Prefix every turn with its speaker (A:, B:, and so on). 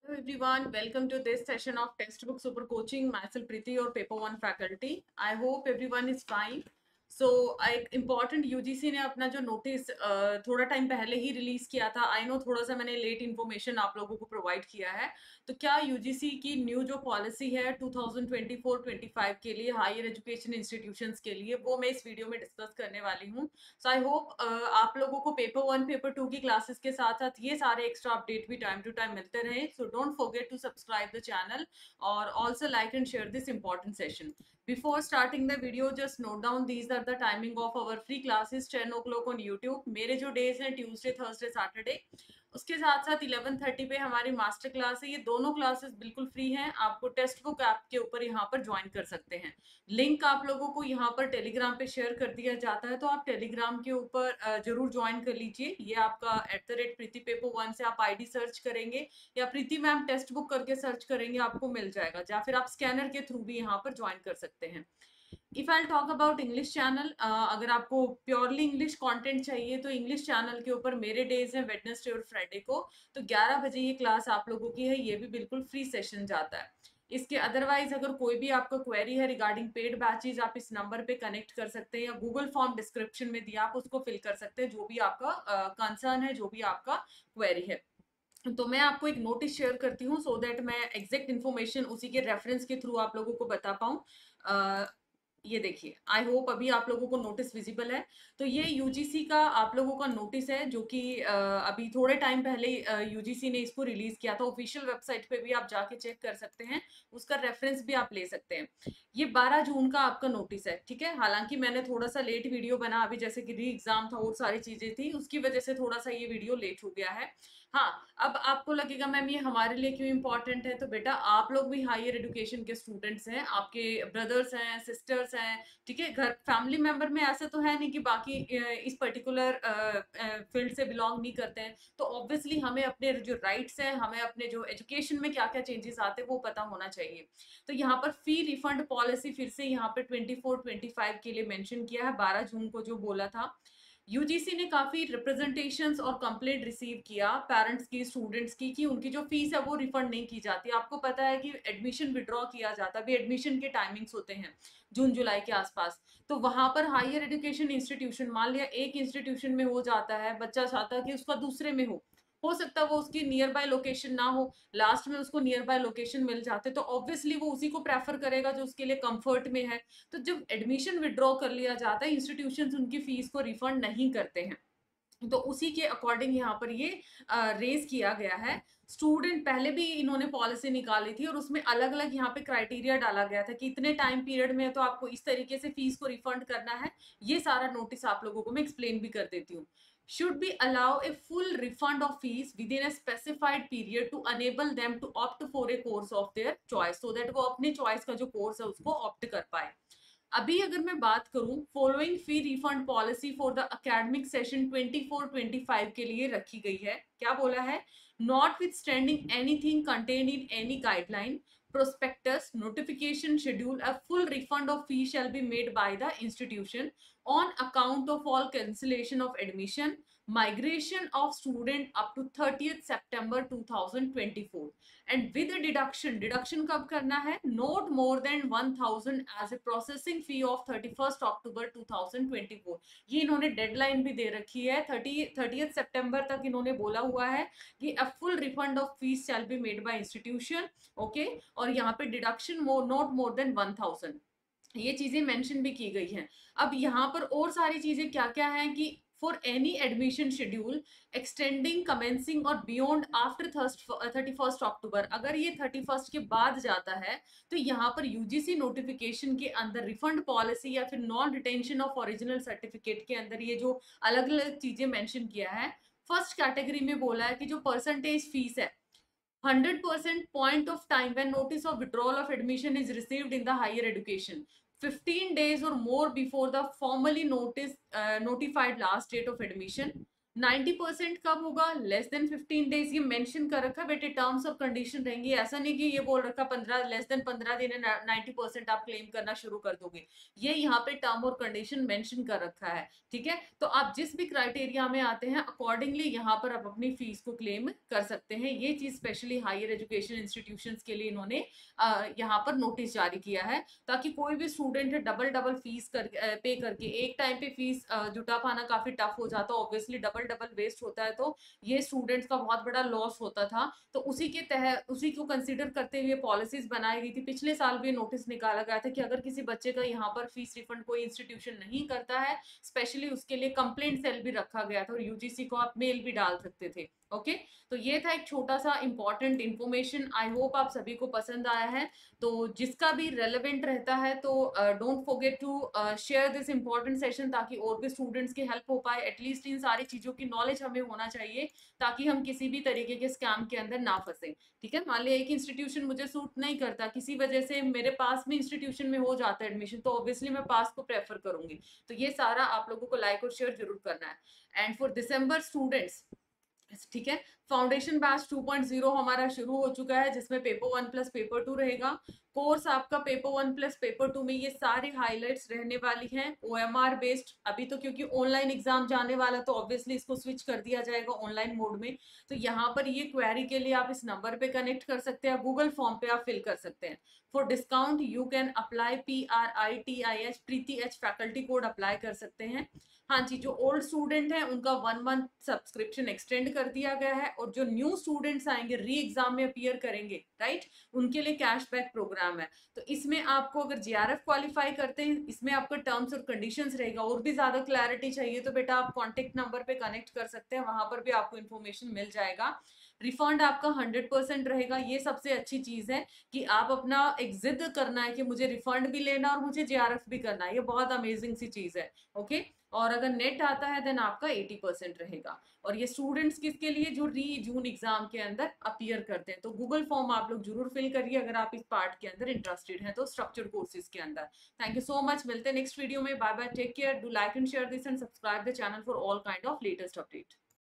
A: Hello everyone, welcome to this session of Textbook Super Coaching. Myself Preeti, your Paper 1 faculty. I hope everyone is fine. So, एक important UGC ने अपना जो notice थोड़ा time पहले ही release किया था। I know थोड़ा सा मैंने लेट इन्फॉर्मेशन आप लोगों को प्रोवाइड किया है। तो क्या यूजीसी की न्यू जो पॉलिसी है 2024-25 के लिए हायर एजुकेशन इंस्टीट्यूशंस के लिए, वो मैं इस वीडियो में डिस्कस करने वाली हूँ। सो आई होप आप लोगों को पेपर 1 पेपर 2 की क्लासेस के साथ साथ ये सारे एक्स्ट्रा अपडेट भी टाइम टू टाइम मिलते रहे। So don't forget to subscribe the channel और also like and share this important session. Before starting the video, just note down these are the timing of our free classes 10 o'clock on YouTube. मेरे जो days हैं Tuesday Thursday Saturday, उसके साथ साथ 11:30 पे हमारी master class है। ये दोनों क्लासेस बिल्कुल फ्री हैं, आपको टेक्स्ट बुक ऐप के ऊपर यहाँ पर ज्वाइन कर सकते हैं। लिंक आप लोगों को यहाँ पर टेलीग्राम पे शेयर कर दिया जाता है, तो आप टेलीग्राम के ऊपर जरूर ज्वाइन कर लीजिए। ये आपका @प्रीति पेपर 1 से आप आईडी सर्च करेंगे या प्रीति मैम टेक्स्ट बुक करके सर्च करेंगे, आपको मिल जाएगा। या फिर आप स्कैनर के थ्रू भी यहाँ पर ज्वाइन कर सकते हैं। If I talk about English channel, अगर आपको प्योरली इंग्लिश कंटेंट चाहिए तो इंग्लिश चैनल के ऊपर मेरे डेज हैं वेडनेसडे और फ्राइडे को, तो 11 बजे ये क्लास आप लोगों की है। ये भी बिल्कुल फ्री सेशन जाता है। इसके अदरवाइज अगर कोई भी आपका क्वेरी है रिगार्डिंग पेड बैचेज, आप इस नंबर पे कनेक्ट कर सकते हैं या गूगल फॉर्म डिस्क्रिप्शन में दिया, आप उसको फिल कर सकते हैं, जो भी आपका कंसर्न है, जो भी आपका क्वेरी है। तो मैं आपको एक नोटिस शेयर करती हूँ सो दैट मैं एग्जैक्ट इन्फॉर्मेशन उसी के रेफरेंस के थ्रू आप लोगों को बता पाऊँ। ये देखिए, आई होप अभी आप लोगों को नोटिस विजिबल है। तो ये यूजीसी का आप लोगों का नोटिस है, जो कि अभी थोड़े टाइम पहले यूजीसी ने इसको रिलीज किया था। ऑफिशियल वेबसाइट पे भी आप जाके चेक कर सकते हैं, उसका रेफरेंस भी आप ले सकते हैं। ये 12 जून का आपका नोटिस है, ठीक है। हालांकि मैंने थोड़ा सा लेट वीडियो बना, अभी जैसे कि री एग्जाम था और सारी चीजें थी, उसकी वजह से थोड़ा सा ये वीडियो लेट हो गया है। हाँ, अब आपको लगेगा मैम ये हमारे लिए क्यों इंपॉर्टेंट है, तो बेटा आप लोग भी हायर एजुकेशन के स्टूडेंट्स हैं, आपके ब्रदर्स हैं, सिस्टर्स हैं, ठीक है। घर फैमिली मेंबर में ऐसा तो है नहीं कि बाकी इस पर्टिकुलर फील्ड से बिलोंग नहीं करते हैं। तो ऑब्वियसली हमें अपने जो राइट्स हैं, हमें अपने जो एजुकेशन में क्या क्या चेंजेस आते हैं वो पता होना चाहिए। तो यहाँ पर फी रिफंड पॉलिसी फिर से यहाँ पे 24-25 के लिए मेंशन किया है, 12 जून को जो बोला था। यूजीसी ने काफी रिप्रेजेंटेशंस और कंप्लेंट रिसीव किया पेरेंट्स की, स्टूडेंट्स की, कि उनकी जो फीस है वो रिफंड नहीं की जाती। आपको पता है कि एडमिशन विड्रॉ किया जाता है, अभी एडमिशन के टाइमिंग्स होते हैं जून जुलाई के आसपास। तो वहां पर हायर एजुकेशन इंस्टीट्यूशन, मान लिया एक इंस्टीट्यूशन में हो जाता है, बच्चा चाहता है कि उसका दूसरे में हो सकता है वो उसकी नियर बाय लोकेशन ना हो, लास्ट में उसको नियर बाय लोकेशन मिल जाते, तो ऑब्वियसली वो उसी को प्रेफर करेगा जो उसके लिए कंफर्ट में है। तो जब एडमिशन विड्रॉ कर लिया जाता है, इंस्टीट्यूशंस उनकी फीस को रिफंड नहीं करते हैं। तो उसी के अकॉर्डिंग यहाँ पर ये रेज किया गया है। स्टूडेंट पहले भी इन्होंने पॉलिसी निकाली थी और उसमें अलग अलग यहाँ पे क्राइटेरिया डाला गया था कि इतने टाइम पीरियड में तो आपको इस तरीके से फीस को रिफंड करना है। ये सारा नोटिस आप लोगों को मैं एक्सप्लेन भी कर देती हूँ। should be allow a full refund of fees within a specified period to enable them to opt for a course of their choice, so that वो अपने चॉइस का जो कोर्स है उसको ऑप्ट कर पाए। अभी अगर मैं बात करूं, following fee refund policy for the academic session 24-25 के लिए रखी गई है। क्या बोला है? Not with standing anything contained in any guideline, prospectus, notification, schedule, a full refund of fee shall be made by the institution on account of all cancellation of admission, migration of student up to 30th September 2024 and with a deduction कब करना है? Not more than 1000 as a processing fee of 31st October 2024। ये इन्होंने deadline भी दे रखी है, 30th सितंबर तक इन्होंने बोला हुआ है कि a full refund of fees shall be made by institution, okay. और यहाँ पे डिडक्शन नॉट मोर देन 1000, ये चीजें मेंशन भी की गई हैं। अब यहाँ पर और सारी चीजें क्या क्या हैं कि for any admission schedule extending commencing और बियॉन्ड आफ्टर 31st अक्टूबर, अगर ये 31st के बाद जाता है तो यहाँ पर यूजीसी नोटिफिकेशन के अंदर रिफंड पॉलिसी या फिर non retention of original certificate के अंदर ये जो अलग अलग चीजें मेंशन किया है, फर्स्ट कैटेगरी में बोला है कि जो परसेंटेज फीस है 100% point of time when notice of withdrawal of admission is received in the higher education, 15 days or more before the formally notified last date of admission, 90% कब होगा? लेस देन 15 डेज, ये mention कर रखा है बेटे, terms और condition रहेंगी। ऐसा नहीं कि ये बोल रखा 15 लेस देन 15 दिन है 90% आप क्लेम करना शुरू कर दोगे। ये यहाँ पे टर्म और कंडीशन मेंशन कर रखा है, ठीक है। तो आप जिस भी क्राइटेरिया में आते हैं अकॉर्डिंगली यहाँ पर आप अपनी फीस को क्लेम कर सकते हैं। ये चीज स्पेशली हायर एजुकेशन इंस्टीट्यूशंस के लिए इन्होंने यहाँ पर नोटिस जारी किया है, ताकि कोई भी स्टूडेंट डबल डबल फीस पे करके एक टाइम पे फीस जुटा पाना काफी टफ हो जाता है, ऑब्वियसली डबल डबल वेस्ट होता है, तो ये स्टूडेंट्स का बहुत बड़ा लॉस होता था। तो उसी के तहत उसी को कंसिडर करते हुए पॉलिसीज बनाई गई थी। पिछले साल भी नोटिस निकाला गया था कि अगर किसी बच्चे का यहाँ पर फीस रिफंड कोई इंस्टीट्यूशन नहीं करता है, स्पेशली उसके लिए कंप्लेंट सेल भी रखा गया था और यूजीसी को आप मेल भी डाल सकते थे। ओके, तो ये था एक छोटा सा इंपॉर्टेंट इंफॉर्मेशन। आई होप आप सभी को पसंद आया है। तो जिसका भी रेलेवेंट रहता है तो don't forget to share this important session, ताकि और भी स्टूडेंट्स की हेल्प हो पाए। एटलीस्ट इन सारी चीजों की नॉलेज हमें होना चाहिए, ताकि हम किसी भी तरीके के स्कैम के अंदर ना फंसे, ठीक है। मान लिया एक इंस्टीट्यूशन मुझे सूट नहीं करता, किसी वजह से मेरे पास में इंस्टीट्यूशन में हो जाता है एडमिशन, तो ऑब्वियसली मैं पास को प्रेफर करूंगी। तो ये सारा आप लोगों को लाइक और शेयर जरूर करना है। एंड फॉर दिसंबर स्टूडेंट्स, ठीक है, फाउंडेशन बैच 2.0 हमारा शुरू हो चुका है, जिसमें पेपर 1 प्लस पेपर 2 रहेगा। कोर्स आपका पेपर 1 प्लस पेपर 2 में ये सारी हाइलाइट्स रहने वाली हैं, ओएमआर बेस्ड। अभी तो क्योंकि ऑनलाइन एग्जाम जाने वाला, तो ऑब्वियसली इसको स्विच कर दिया जाएगा ऑनलाइन मोड में। तो यहाँ पर ये क्वेरी के लिए आप इस नंबर पे कनेक्ट कर सकते हैं, गूगल फॉर्म पे आप फिल कर सकते हैं। For discount you can apply PRITIH Preeti H faculty code apply कर सकते हैं। हाँ जी, जो ओल्ड स्टूडेंट है उनका 1 मंथ सब्सक्रिप्शन एक्सटेंड कर दिया गया है, और जो न्यू स्टूडेंट्स आएंगे री एग्जाम में अपीयर करेंगे, राइट, उनके लिए कैशबैक प्रोग्राम है। तो इसमें आपको अगर JRF क्वालिफाई करते हैं, इसमें आपका टर्म्स और कंडीशंस रहेगा। और भी ज्यादा क्लैरिटी चाहिए तो बेटा आप कॉन्टेक्ट नंबर पे कनेक्ट कर सकते हैं, वहां पर भी आपको इन्फॉर्मेशन मिल जाएगा। रिफंड आपका 100% रहेगा। ये सबसे अच्छी चीज है कि आप अपना एक जिद करना है कि मुझे रिफंड भी लेना और मुझे JRF भी करना है, ये बहुत अमेजिंग सी चीज है। ओके, और अगर नेट आता है देन आपका 80% रहेगा। और ये स्टूडेंट्स किसके लिए? जो री जून एग्जाम के अंदर अपीयर करते हैं। तो गूगल फॉर्म आप लोग जरूर फिल करिए अगर आप इस पार्ट के अंदर इंटरेस्टेड हैं, तो स्ट्रक्चर्ड कोर्सेज के अंदर। थैंक यू सो मच, मिलते हैं नेक्स्ट वीडियो में। Bye bye, take care, do like and share this and subscribe the channel for all kind of latest update.